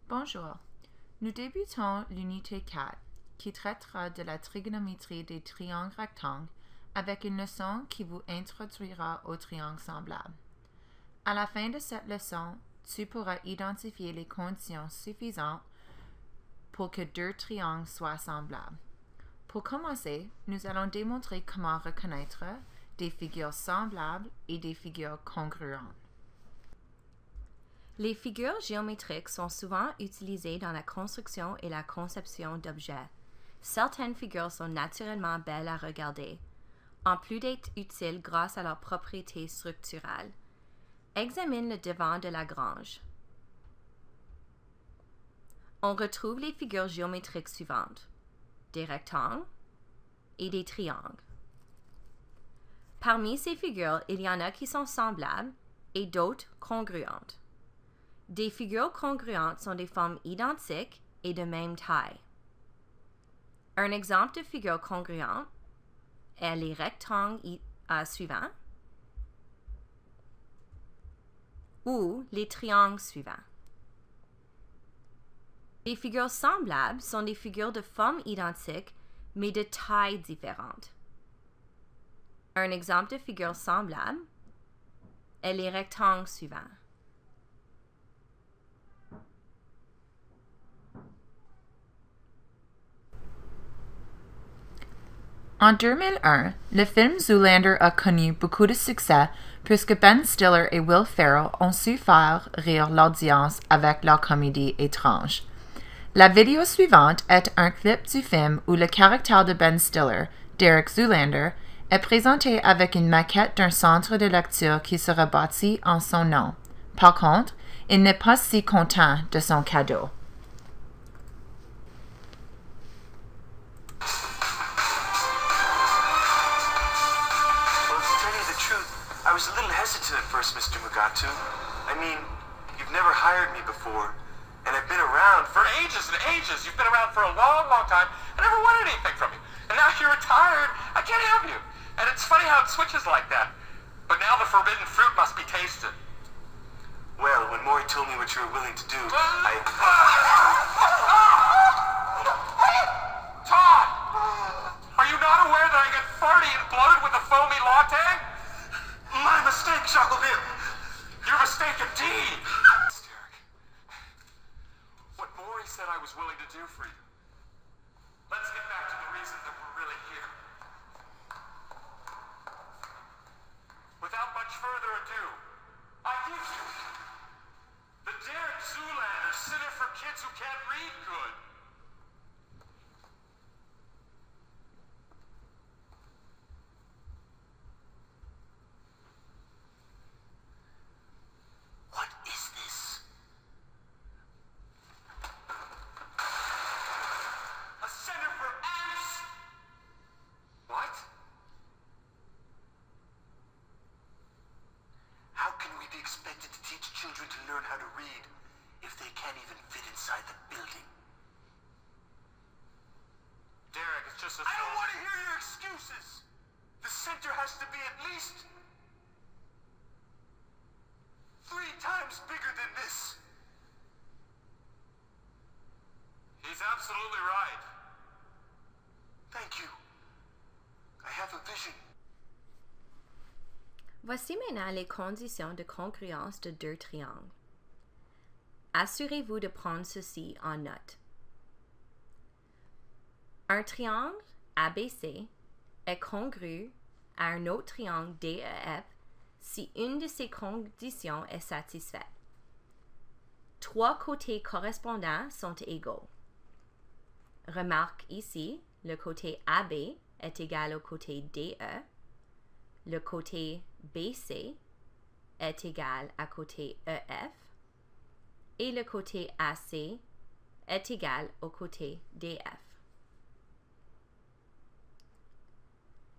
Bonjour. Nous débutons l'unité 4 qui traitera de la trigonométrie des triangles rectangles avec une leçon qui vous introduira aux triangles semblables. À la fin de cette leçon, tu pourras identifier les conditions suffisantes pour que deux triangles soient semblables. Pour commencer, nous allons démontrer comment reconnaître des figures semblables et des figures congruentes. Les figures géométriques sont souvent utilisées dans la construction et la conception d'objets. Certaines figures sont naturellement belles à regarder, en plus d'être utiles grâce à leurs propriétés structurales. Examine le devant de la grange. On retrouve les figures géométriques suivantes: des rectangles et des triangles. Parmi ces figures, il y en a qui sont semblables et d'autres congruentes. Des figures congruentes sont des formes identiques et de même taille. Un exemple de figure congruente est les rectangles suivants ou les triangles suivants. Les figures semblables sont des figures de forme identique mais de taille différente. Un exemple de figure semblable est les rectangles suivants. En 2001, le film Zoolander a connu beaucoup de succès puisque Ben Stiller et Will Ferrell ont su faire rire l'audience avec leur comédie étrange. La vidéo suivante est un clip du film où le caractère de Ben Stiller, Derek Zoolander, est présenté avec une maquette d'un centre de lecture qui sera bâti en son nom. Par contre, il n'est pas si content de son cadeau. I was a little hesitant at first, Mr. Mugatu. I mean, you've never hired me before, and I've been around for ages and ages. You've been around for a long, long time. I never wanted anything from you. And now you're retired. I can't have you. And it's funny how it switches like that. But now the forbidden fruit must be tasted. Well, when Maury told me what you were willing to do, Todd! Are you not aware that I get farty and bloated with a foamy latte? My mistake, Shackleville. Your mistake indeed. Derek, what Maury said I was willing to do for you. Let's get back to the reason that we're really here. Without much further ado, I give you the Derek Zoolander Center for Kids Who Can't Read Good. What is this? A center for ants? What? How can we be expected to teach children to learn how to read if they can't even fit inside the building? Derek, it's just I don't want to hear your excuses! The center has to be at least 3 times bigger than this. He's absolutely right. Thank you. I have a vision. Voici maintenant les conditions de congruence de deux triangles. Assurez-vous de prendre ceci en note. Un triangle ABC est congru à un autre triangle DEF si une de ces conditions est satisfaite. 3 côtés correspondants sont égaux. Remarque ici, le côté AB est égal au côté DE, le côté BC est égal à côté EF et le côté AC est égal au côté DF.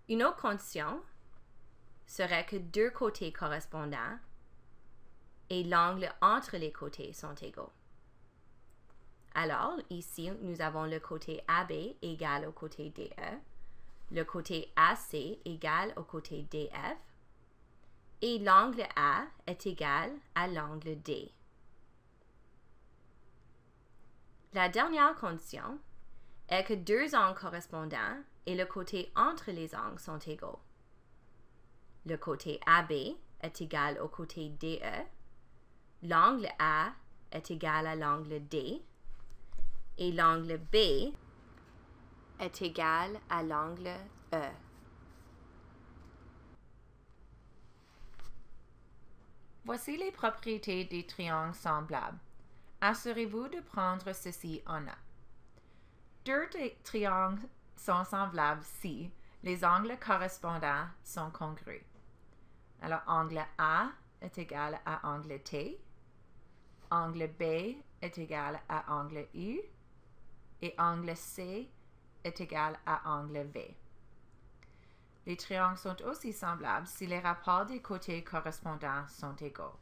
Une autre condition serait que 2 côtés correspondants et l'angle entre les côtés sont égaux. Alors, ici, nous avons le côté AB égal au côté DE, le côté AC égal au côté DF, et l'angle A est égal à l'angle D. La dernière condition est que deux angles correspondants et le côté entre les angles sont égaux. Le côté AB est égal au côté DE, l'angle A est égal à l'angle D et l'angle B est égal à l'angle E. Voici les propriétés des triangles semblables. Assurez-vous de prendre ceci en note. Deux triangles sont semblables si les angles correspondants sont congrus. Alors, angle A est égal à angle T, angle B est égal à angle U et angle C est égal à angle V. Les triangles sont aussi semblables si les rapports des côtés correspondants sont égaux.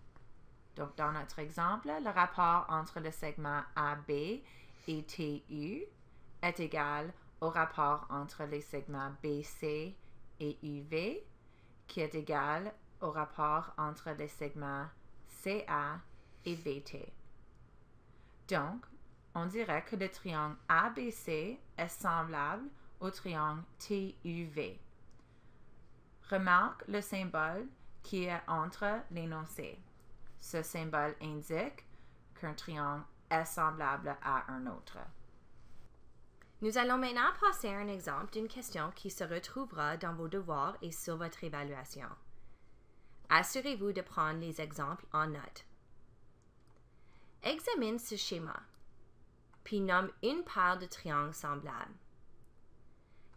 Donc, dans notre exemple, le rapport entre le segment AB et TU est égal au rapport entre les segments BC et UV, qui est égal au rapport entre les segments CA et VT. Donc, on dirait que le triangle ABC est semblable au triangle TUV. Remarque le symbole qui est entre l'énoncé. Ce symbole indique qu'un triangle est semblable à un autre. Nous allons maintenant passer à un exemple d'une question qui se retrouvera dans vos devoirs et sur votre évaluation. Assurez-vous de prendre les exemples en note. Examine ce schéma, puis nomme une paire de triangles semblables.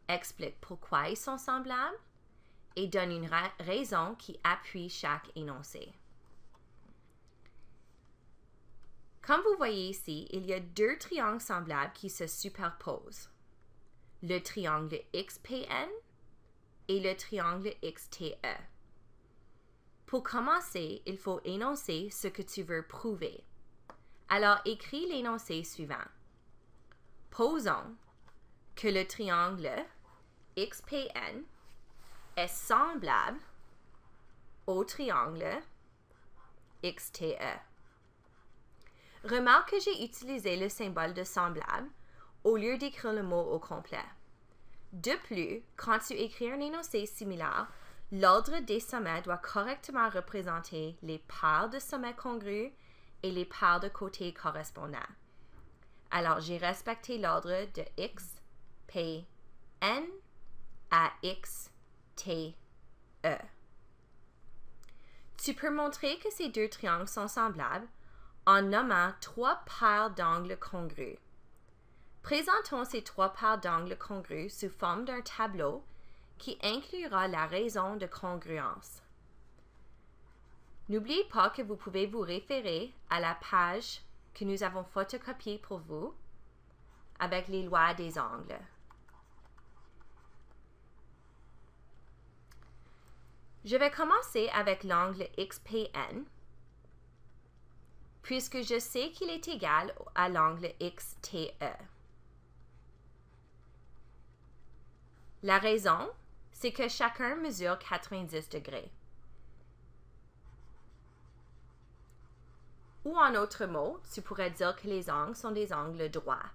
Explique pourquoi ils sont semblables et donne une raison qui appuie chaque énoncé. Comme vous voyez ici, il y a deux triangles semblables qui se superposent. Le triangle XPN et le triangle XTE. Pour commencer, il faut énoncer ce que tu veux prouver. Alors, écris l'énoncé suivant. Posons que le triangle XPN est semblable au triangle XTE. Remarque que j'ai utilisé le symbole de semblable au lieu d'écrire le mot au complet. De plus, quand tu écris un énoncé similaire, l'ordre des sommets doit correctement représenter les paires de sommets congrus et les paires de côtés correspondants. Alors, j'ai respecté l'ordre de X, P, N à X, T, E. Tu peux montrer que ces deux triangles sont semblables en nommant trois paires d'angles congrus. Présentons ces trois paires d'angles congrus sous forme d'un tableau qui inclura la raison de congruence. N'oubliez pas que vous pouvez vous référer à la page que nous avons photocopiée pour vous avec les lois des angles. Je vais commencer avec l'angle XPN, puisque je sais qu'il est égal à l'angle XTE. La raison, c'est que chacun mesure 90 degrés. Ou en autres mots, tu pourrais dire que les angles sont des angles droits.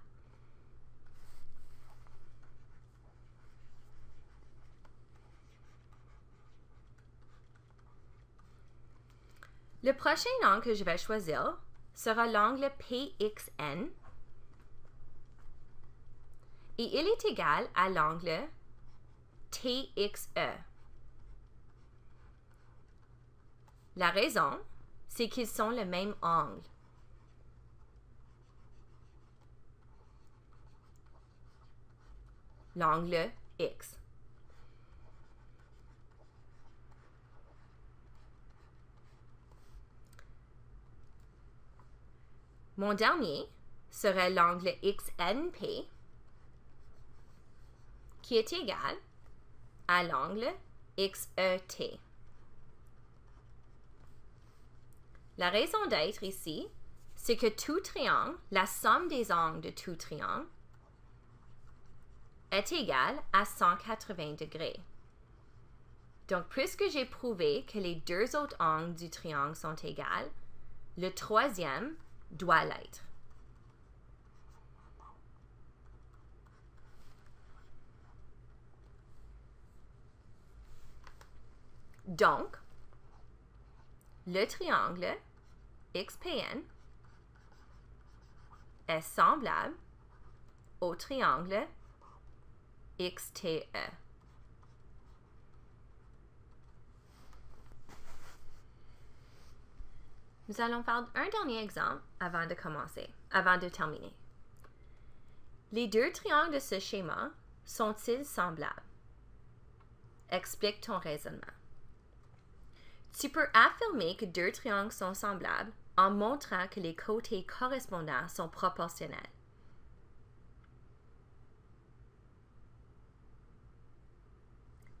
Le prochain angle que je vais choisir sera l'angle PXN et il est égal à l'angle TXE. La raison, c'est qu'ils sont le même angle. L'angle X. Mon dernier serait l'angle XNP qui est égal à l'angle XET. La raison d'être ici, c'est que tout triangle, la somme des angles de tout triangle, est égale à 180 degrés. Donc, puisque j'ai prouvé que les deux autres angles du triangle sont égales, le troisième doit l'être. Donc, le triangle XPN est semblable au triangle XTE. Nous allons faire un dernier exemple avant de terminer. Les deux triangles de ce schéma sont-ils semblables? Explique ton raisonnement. Tu peux affirmer que deux triangles sont semblables en montrant que les côtés correspondants sont proportionnels.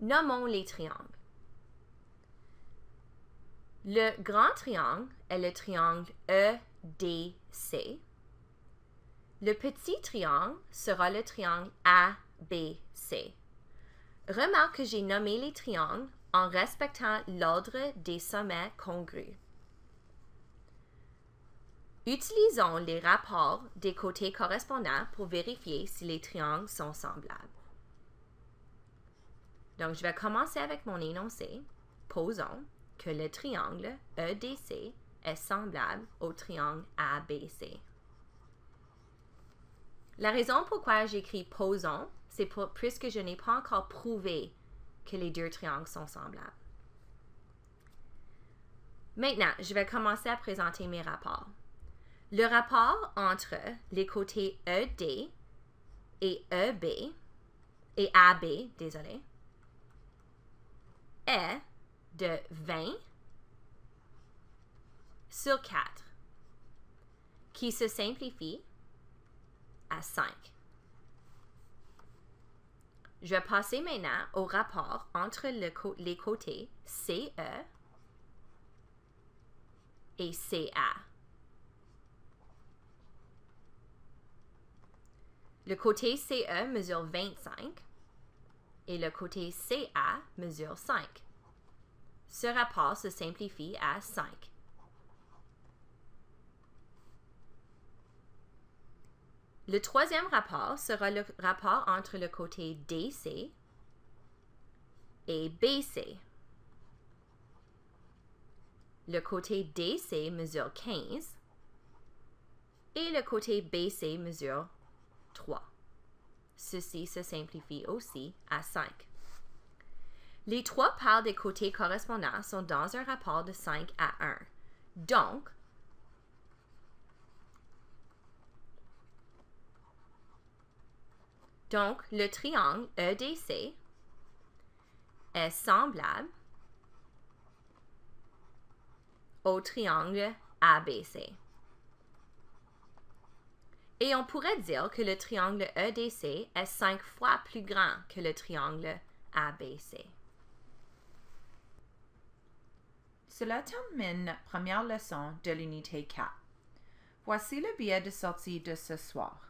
Nommons les triangles. Le grand triangle est le triangle EDC. Le petit triangle sera le triangle ABC. Remarque que j'ai nommé les triangles en respectant l'ordre des sommets congrus. Utilisons les rapports des côtés correspondants pour vérifier si les triangles sont semblables. Donc, je vais commencer avec mon énoncé. Posons que le triangle EDC est semblable au triangle ABC. La raison pourquoi j'écris « posons », c'est puisque je n'ai pas encore prouvé que les deux triangles sont semblables. Maintenant, je vais commencer à présenter mes rapports. Le rapport entre les côtés ED et EB, et AB, désolé, est de 20 sur 4, qui se simplifie à 5. Je vais passer maintenant au rapport entre les côtés CE et CA. Le côté CE mesure 25 et le côté CA mesure 5. Ce rapport se simplifie à 5. Le troisième rapport sera le rapport entre le côté DC et BC. Le côté DC mesure 15 et le côté BC mesure 3. Ceci se simplifie aussi à 5. Les trois paires des côtés correspondants sont dans un rapport de 5 à 1. Donc, le triangle EDC est semblable au triangle ABC. Et on pourrait dire que le triangle EDC est 5 fois plus grand que le triangle ABC. Cela termine notre première leçon de l'unité 4. Voici le billet de sortie de ce soir.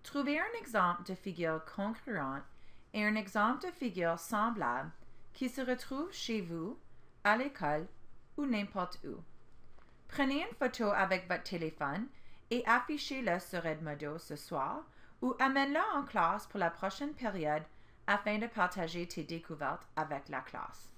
Trouvez un exemple de figure congruente et un exemple de figure semblable qui se retrouve chez vous, à l'école ou n'importe où. Prenez une photo avec votre téléphone et affichez-le sur Edmodo ce soir ou amène-le en classe pour la prochaine période afin de partager tes découvertes avec la classe.